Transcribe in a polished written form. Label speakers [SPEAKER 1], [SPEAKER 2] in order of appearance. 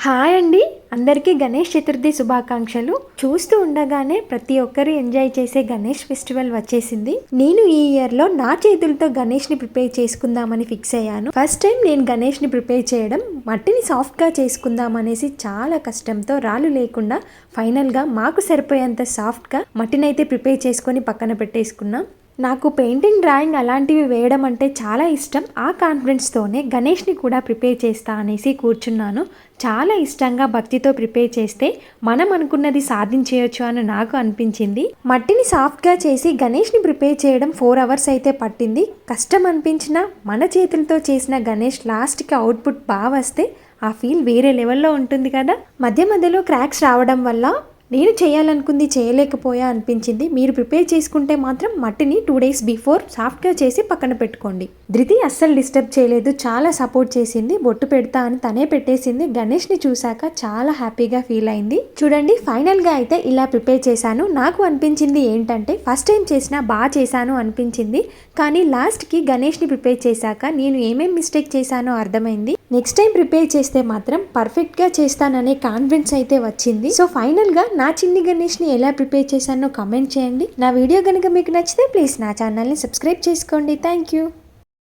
[SPEAKER 1] Hi అండి, అందరికీ గణేష్ చతుర్థి శుభాకాంక్షలు. చూస్తూ ఉండగానే ప్రతి ఒక్కరు ఎంజాయ్ చేసే గణేష్ ఫెస్టివల్ వచ్చేసింది. నేను ఈ ఇయర్లో నా చేతులతో గణేష్ని ప్రిపేర్ చేసుకుందామని ఫిక్స్ అయ్యాను. ఫస్ట్ టైం నేను గణేష్ని ప్రిపేర్ చేయడం, మట్టిని సాఫ్ట్గా చేసుకుందాం అనేసి చాలా కష్టంతో రాళ్ళు లేకుండా ఫైనల్గా మాకు సరిపోయేంత సాఫ్ట్గా మట్టిని అయితే ప్రిపేర్ చేసుకొని పక్కన పెట్టేసుకున్నాం. నాకు పెయింటింగ్, డ్రాయింగ్ అలాంటివి వేయడం అంటే చాలా ఇష్టం. ఆ కాన్ఫిడెన్స్తోనే గణేష్ని కూడా ప్రిపేర్ చేస్తా అనేసి కూర్చున్నాను. చాలా ఇష్టంగా భక్తితో ప్రిపేర్ చేస్తే మనం అనుకున్నది సాధించేయచ్చు అని నాకు అనిపించింది. మట్టిని సాఫ్ట్గా చేసి గణేష్ని ప్రిపేర్ చేయడం 4 hours అయితే పట్టింది. కష్టం అనిపించినా మన చేతులతో చేసిన గణేష్ లాస్ట్కి అవుట్పుట్ బాగా వస్తే ఆ ఫీల్ వేరే లెవెల్లో ఉంటుంది కదా. మధ్య మధ్యలో క్రాక్స్ రావడం వల్ల నేను చేయాలనుకుంది చేయలేకపోయా అనిపించింది. మీరు ప్రిపేర్ చేసుకుంటే మాత్రం మట్టిని 2 days బిఫోర్ సాఫ్ట్గా చేసి పక్కన పెట్టుకోండి. ధృతి అస్సలు డిస్టర్బ్ చేయలేదు, చాలా సపోర్ట్ చేసింది. బొట్టు పెడతా అని తనే పెట్టేసింది. గణేష్ని చూశాక చాలా హ్యాపీగా ఫీల్ అయింది. చూడండి, ఫైనల్గా అయితే ఇలా ప్రిపేర్ చేశాను. నాకు అనిపించింది ఏంటంటే ఫస్ట్ టైం చేసినా బాగా చేశాను అనిపించింది. కానీ లాస్ట్కి గణేష్ని ప్రిపేర్ చేశాక నేను ఏమేమి మిస్టేక్ చేశానో అర్థమైంది. నెక్స్ట్ టైం ప్రిపేర్ చేస్తే మాత్రం పర్ఫెక్ట్గా చేస్తాననే కాన్ఫిడెన్స్ అయితే వచ్చింది. సో ఫైనల్గా నా చిన్ని గణేష్ని ఎలా ప్రిపేర్ చేశానో కామెంట్ చేయండి. నా వీడియో కనుక మీకు నచ్చితే ప్లీజ్ నా ఛానల్ని సబ్స్క్రైబ్ చేసుకోండి. Thank you.